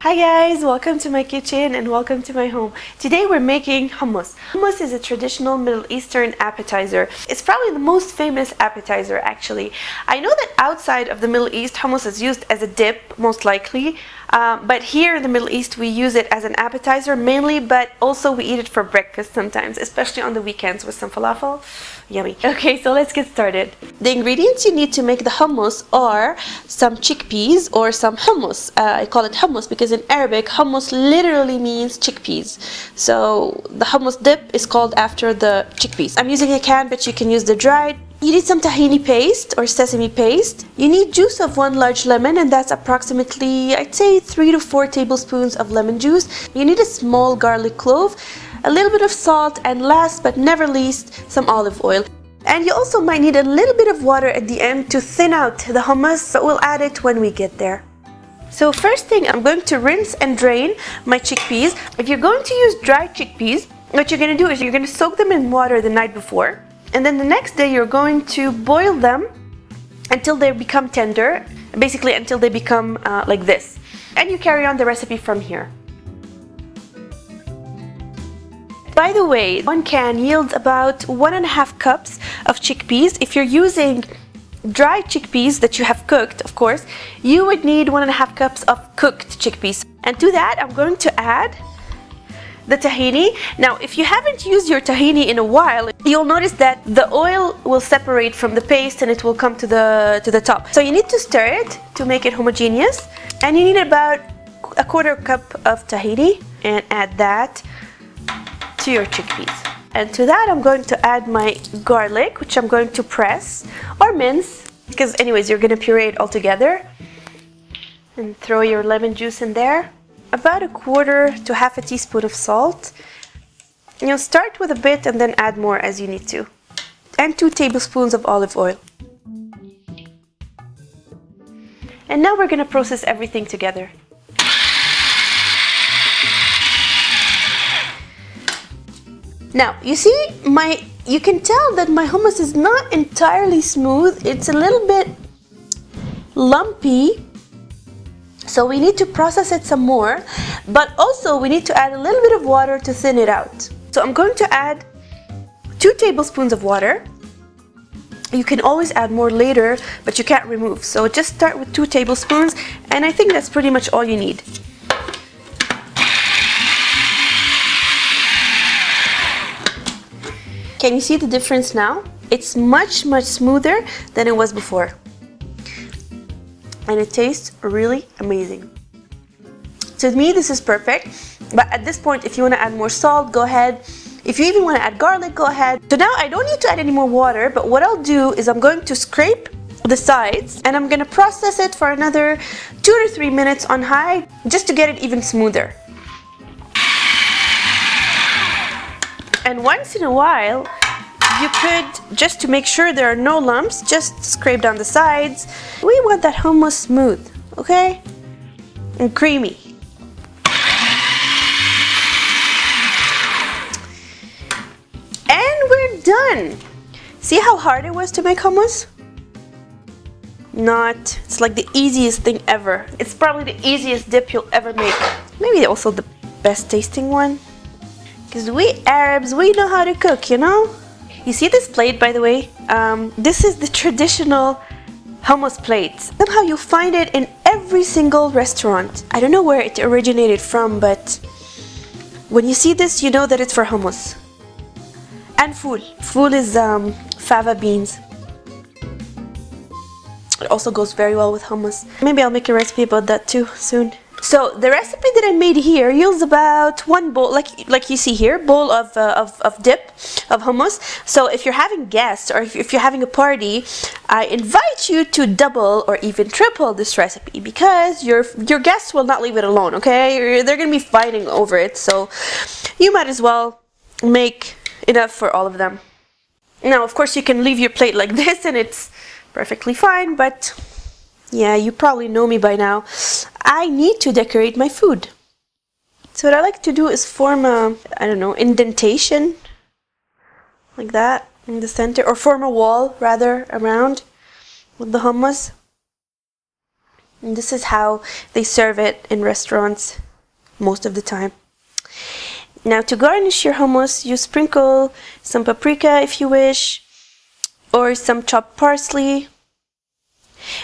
Hi guys, welcome to my kitchen and welcome to my home. Today we're making hummus. Hummus is a traditional Middle Eastern appetizer. It's probably the most famous appetizer actually. I know that outside of the Middle East hummus is used as a dip most likely, but here in the Middle East we use it as an appetizer mainly, but also we eat it for breakfast sometimes, especially on the weekends with some falafel. Yummy. Okay, so let's get started. The ingredients you need to make the hummus are some chickpeas or some hummus. I call it hummus because in Arabic hummus literally means chickpeas. So the hummus dip is called after the chickpeas. I'm using a can, but you can use the dried. You need some tahini paste or sesame paste. You need juice of 1 large lemon, and that's approximately, I'd say, 3 to 4 tablespoons of lemon juice. You need a small garlic clove, a little bit of salt, and last but never least, some olive oil. And you also might need a little bit of water at the end to thin out the hummus, but we'll add it when we get there. So first thing, I'm going to rinse and drain my chickpeas. If you're going to use dried chickpeas, what you're going to do is you're going to soak them in water the night before. And then the next day you're going to boil them until they become tender, basically until they become like this. And you carry on the recipe from here. By the way, 1 can yields about 1.5 cups of chickpeas. If you're using dried chickpeas that you have cooked, of course, you would need 1.5 cups of cooked chickpeas. And to that, I'm going to add the tahini. Now, if you haven't used your tahini in a while, you'll notice that the oil will separate from the paste and it will come to the top. So you need to stir it to make it homogeneous. And you need about 1/4 cup of tahini and add that to your chickpeas. And to that I'm going to add my garlic, which I'm going to press or mince, because anyways you're going to puree it all together. And throw your lemon juice in there. About 1/4 to 1/2 teaspoon of salt. And you'll start with a bit and then add more as you need to. And 2 tablespoons of olive oil. And now we're going to process everything together. Now, you see, you can tell that my hummus is not entirely smooth. It's a little bit lumpy. So we need to process it some more, but also we need to add a little bit of water to thin it out. So I'm going to add 2 tablespoons of water. You can always add more later, but you can't remove. So just start with 2 tablespoons, and I think that's pretty much all you need. Can you see the difference now? It's much smoother than it was before. And it tastes really amazing. To me, this is perfect. But at this point, if you want to add more salt, go ahead. If you even want to add garlic, go ahead. So now I don't need to add any more water, but what I'll do is I'm going to scrape the sides and I'm going to process it for another 2 to 3 minutes on high, just to get it even smoother. And once in a while, you could, just to make sure there are no lumps, just scrape down the sides. We want that hummus smooth, okay? And creamy. And we're done. See how hard it was to make hummus? Not. It's like the easiest thing ever. It's probably the easiest dip you'll ever make. Maybe also the best tasting one. Because we Arabs, we know how to cook, you know? You see this plate, by the way? This is the traditional hummus plate. Somehow you find it in every single restaurant. I don't know where it originated from, but when you see this, you know that it's for hummus. And fool. Fool is fava beans. It also goes very well with hummus. Maybe I'll make a recipe about that too soon. So the recipe that I made here yields about 1 bowl, like you see here, bowl of dip of hummus. So if you're having guests or if you're having a party, I invite you to double or even triple this recipe, because your guests will not leave it alone. Okay, they're gonna be fighting over it. So you might as well make enough for all of them. Now, of course, you can leave your plate like this, and it's perfectly fine. But yeah, you probably know me by now. I need to decorate my food. So what I like to do is form a, I don't know, indentation like that in the center, or form a wall rather around with the hummus. And this is how they serve it in restaurants most of the time. Now to garnish your hummus, you sprinkle some paprika if you wish, or some chopped parsley.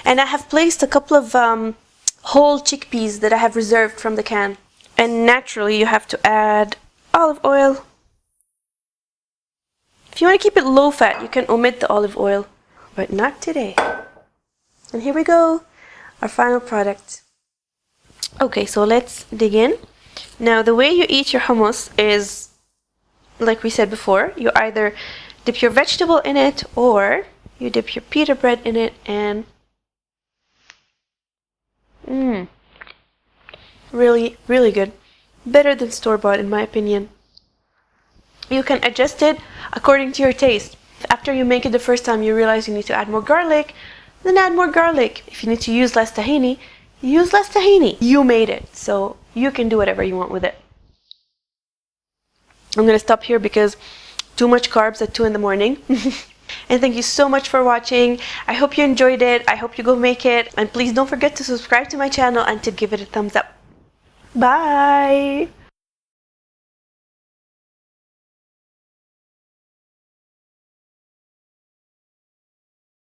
And I have placed a couple of whole chickpeas that I have reserved from the can. And naturally you have to add olive oil. If you want to keep it low fat, you can omit the olive oil, but not today. And here we go, our final product. Okay, so let's dig in. Now the way you eat your hummus is, like we said before, you either dip your vegetable in it or you dip your pita bread in it and really, really good. Better than store-bought in my opinion. You can adjust it according to your taste. If after you make it the first time you realize you need to add more garlic, then add more garlic. If you need to use less tahini, use less tahini. You made it, so you can do whatever you want with it. I'm gonna stop here because too much carbs at 2 in the morning. And thank you so much for watching. I hope you enjoyed it. I hope you go make it. And please don't forget to subscribe to my channel and to give it a thumbs up. Bye!